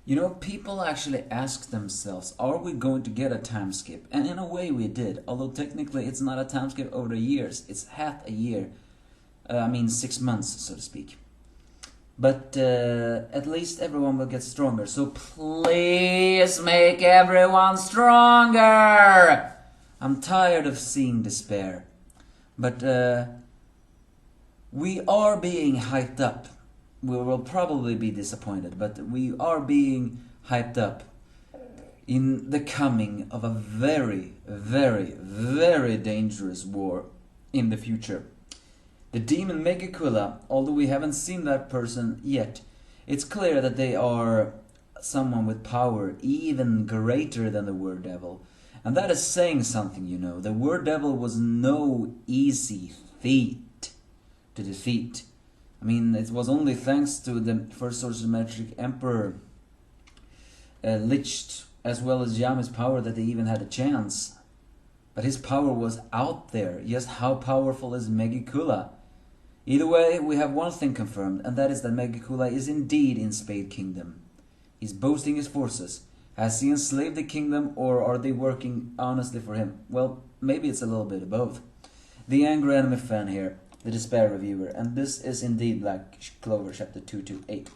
You know, people actually ask themselves, are we going to get a time skip? And in a way we did, although technically it's not a time skip over the years, it's half a year. 6 months, so to speak. But at least everyone will get stronger, so please make everyone stronger! I'm tired of seeing despair. But we are being hyped up. We will probably be disappointed, but we are being hyped up in the coming of a very, very, very dangerous war in the future. The demon Megakula, although we haven't seen that person yet, it's clear that they are someone with power even greater than the word devil. And that is saying something, you know. The word devil was no easy feat to defeat. I mean, it was only thanks to the first sorcerer magic emperor Lich, as well as Yami's power, that they even had a chance. But his power was out there. Just how powerful is Megakula? Either way, we have one thing confirmed, and that is that Megakula is indeed in Spade Kingdom. He's boasting his forces. Has he enslaved the kingdom, or are they working honestly for him? Well, maybe it's a little bit of both. The angry anime fan here, the despair reviewer, and this is indeed like Clover chapter 228.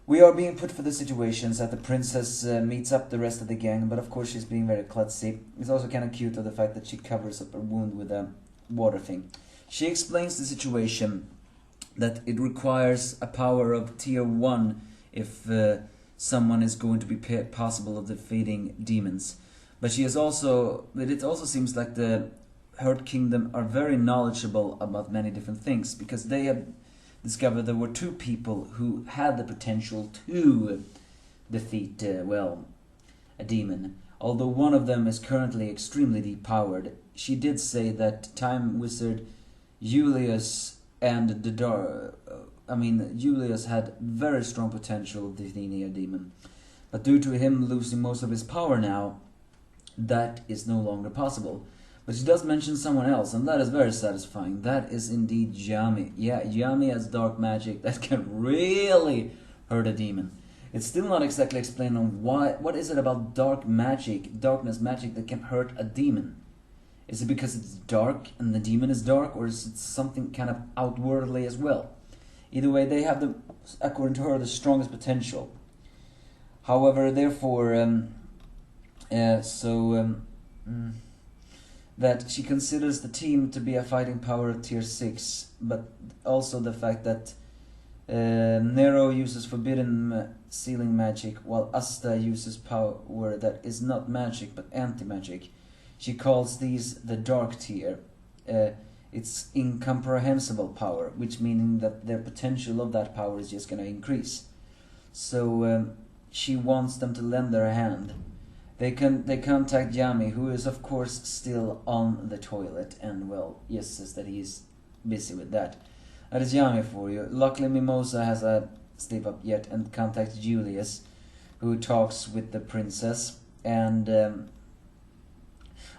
We are being put for the situations that the princess meets up the rest of the gang, but of course she's being very klutzy. It's also kind of cute of the fact that she covers up her wound with a water thing. She explains the situation that it requires a power of tier 1 if someone is going to be possible of defeating demons. But it also seems like the Hurt Kingdom are very knowledgeable about many different things, because they have discovered there were 2 people who had the potential to defeat, a demon. Although one of them is currently extremely depowered. She did say that Time Wizard Julius and Julius had very strong potential of defeating a demon. But due to him losing most of his power now, that is no longer possible. But she does mention someone else, and that is very satisfying. That is indeed Yami. Yeah, Yami has dark magic that can really hurt a demon. It's still not exactly explained on what is it about darkness magic that can hurt a demon. Is it because it's dark and the demon is dark, or is it something kind of outwardly as well? Either way, they have, according to her, the strongest potential. However, therefore, that she considers the team to be a fighting power of tier 6, but also the fact that Nero uses forbidden sealing magic, while Asta uses power that is not magic but anti-magic. She calls these the dark tier. It's incomprehensible power, which meaning that their potential of that power is just going to increase. So she wants them to lend their hand. They contact Yami, who is of course still on the toilet, and says that he's busy with that. That is Yami for you. Luckily Mimosa has a sleep up yet and contacts Julius, who talks with the princess, and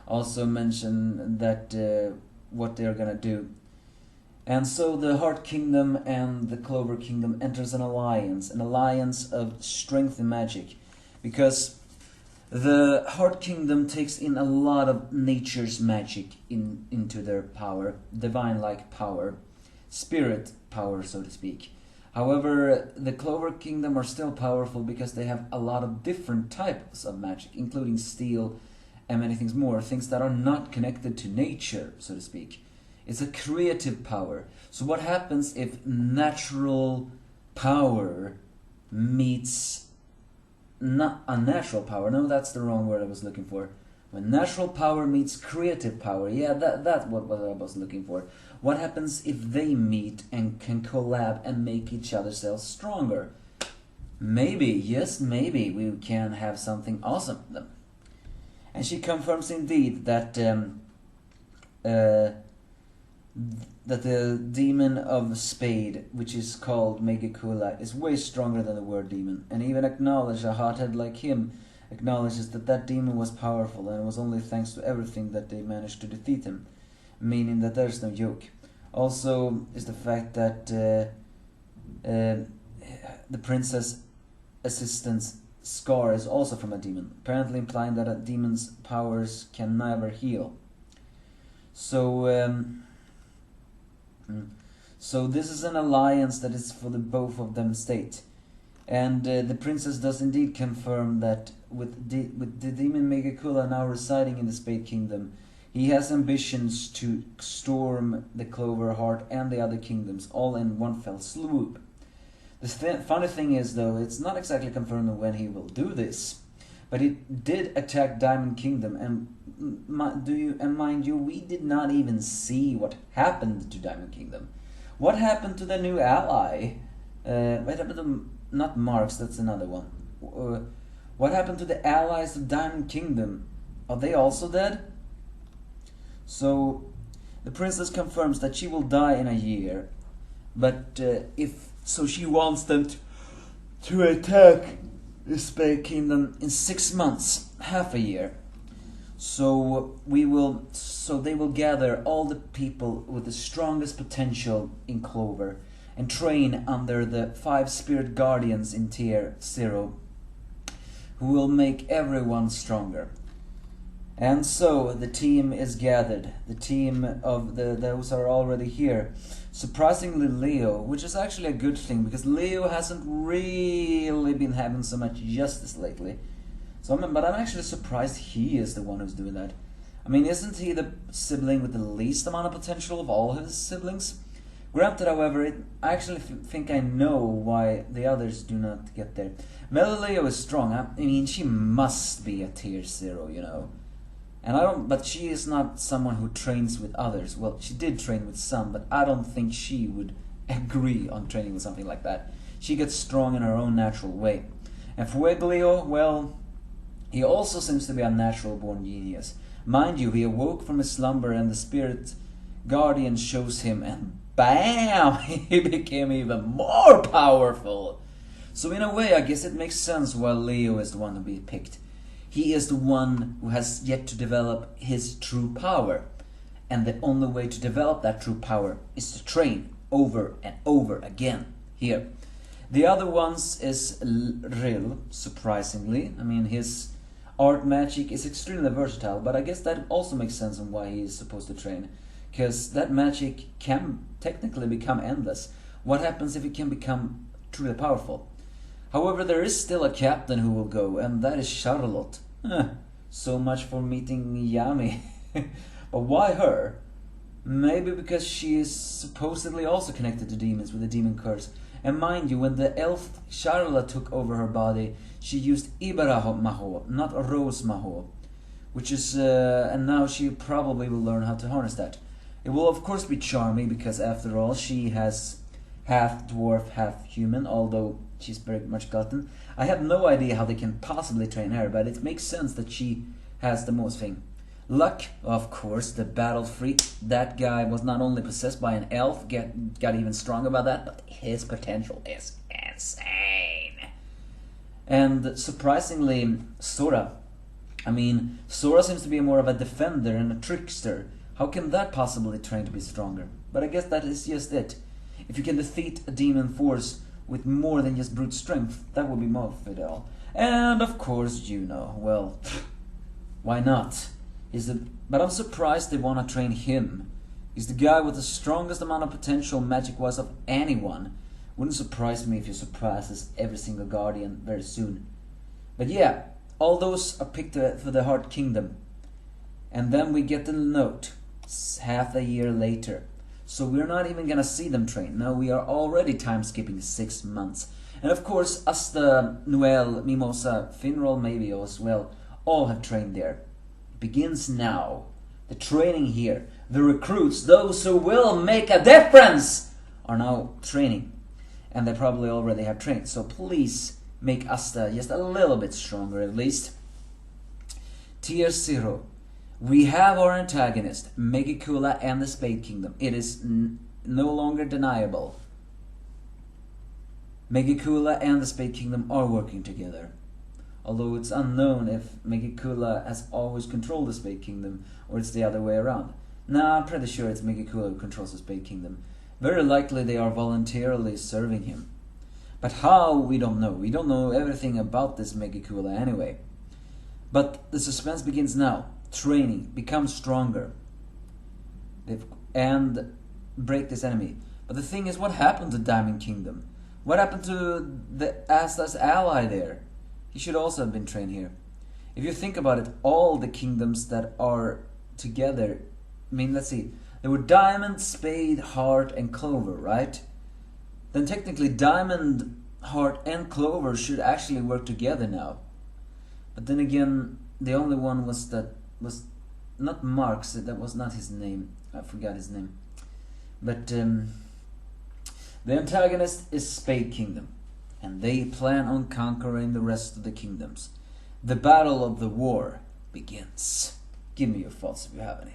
also mention that what they're gonna do. And so the Heart Kingdom and the Clover Kingdom enters an alliance of strength and magic, because the Heart Kingdom takes in a lot of nature's magic into their power, divine-like power, spirit power, so to speak. However, the Clover Kingdom are still powerful because they have a lot of different types of magic, including steel and many things more, things that are not connected to nature, so to speak. It's a creative power. So what happens if natural power meets not unnatural power? No, that's the wrong word I was looking for. When natural power meets creative power, that's what I was looking for. What happens if they meet and can collab and make each other's selves stronger? Maybe, yes, maybe we can have something awesome with them. And she confirms indeed that that the demon of Spade, which is called Megakula, is way stronger than the word demon, and even a hothead like him acknowledges that demon was powerful, and it was only thanks to everything that they managed to defeat him, meaning that there's no joke. Also is the fact that the princess assistant Scar is also from a demon, apparently implying that a demon's powers can never heal. So, so this is an alliance that is for the both of them state. And the princess does indeed confirm that with the demon Megakula now residing in the Spade Kingdom, he has ambitions to storm the Clover Heart and the other kingdoms all in one fell swoop. The funny thing is, though, it's not exactly confirmed when he will do this, but he did attack Diamond Kingdom, and mind you, we did not even see what happened to Diamond Kingdom. What happened to the new ally? What happened to, not Marks, that's another one. What happened to the allies of Diamond Kingdom? Are they also dead? So, the princess confirms that she will die in a year, but so she wants them to attack the Spade Kingdom in 6 months, half a year. So they will gather all the people with the strongest potential in Clover and train under the 5 spirit guardians in tier 0, who will make everyone stronger. And so the team is gathered, the team of those are already here. Surprisingly, Leo, which is actually a good thing, because Leo hasn't really been having so much justice lately. But I'm actually surprised he is the one who's doing that. I mean, isn't he the sibling with the least amount of potential of all his siblings? Granted, however, I actually think I know why the others do not get there. Leo is strong. I mean, she must be a tier 0, you know. But she is not someone who trains with others. Well, she did train with some, but I don't think she would agree on training with something like that. She gets strong in her own natural way. And Fueglio, well, he also seems to be a natural-born genius. Mind you, he awoke from his slumber and the spirit guardian shows him, and BAM! He became even more powerful! So in a way, I guess it makes sense why Leo is the one to be picked. He is the one who has yet to develop his true power. And the only way to develop that true power is to train over and over again. Here. The other ones is Ril, surprisingly. I mean, his art magic is extremely versatile, but I guess that also makes sense on why he is supposed to train. Because that magic can technically become endless. What happens if it can become truly powerful? However, there is still a captain who will go, and that is Charlotte. So much for meeting Yami. But why her? Maybe because she is supposedly also connected to demons with the demon curse. And mind you, when the elf Charlotte took over her body, she used Ibera Maho, not Rose Maho. Which is, and now she probably will learn how to harness that. It will of course be charming, because after all, she has half dwarf, half human, although she's very much glutton. I have no idea how they can possibly train her, but it makes sense that she has the most thing. Luck, of course, the battle freak. That guy was not only possessed by an elf, got even stronger by that, but his potential is insane. And surprisingly, Sora. I mean, Sora seems to be more of a defender and a trickster. How can that possibly train to be stronger? But I guess that is just it. If you can defeat a demon force with more than just brute strength, that would be more fidel. And of course, Juno. Well, why not? But I'm surprised they want to train him. He's the guy with the strongest amount of potential magic-wise of anyone. Wouldn't surprise me if he surpasses every single guardian very soon. But yeah, all those are picked for the Heart Kingdom. And then we get the note, half a year later. So we're not even gonna see them train. No, we are already time-skipping 6 months. And of course, Asta, Noel, Mimosa, Finral maybe as well, all have trained there. It begins now. The training here. The recruits, those who will make a difference, are now training. And they probably already have trained. So please make Asta just a little bit stronger at least. Tier 0. We have our antagonist, Megikula and the Spade Kingdom. It is no longer deniable. Megikula and the Spade Kingdom are working together. Although it's unknown if Megikula has always controlled the Spade Kingdom, or it's the other way around. Nah, I'm pretty sure it's Megikula who controls the Spade Kingdom. Very likely they are voluntarily serving him. But how, we don't know. We don't know everything about this Megakula anyway. But the suspense begins now. Training, become stronger, and break this enemy. But the thing is, what happened to Diamond Kingdom? What happened to the Asta's ally there? He should also have been trained here. If you think about it, all the kingdoms that are together, I mean, let's see, there were Diamond, Spade, Heart, and Clover, right? Then technically Diamond, Heart, and Clover should actually work together now. But then again, the only one was not Marx, that was not his name. I forgot his name. But the antagonist is Spade Kingdom, and they plan on conquering the rest of the kingdoms. The battle of the war begins. Give me your thoughts if you have any.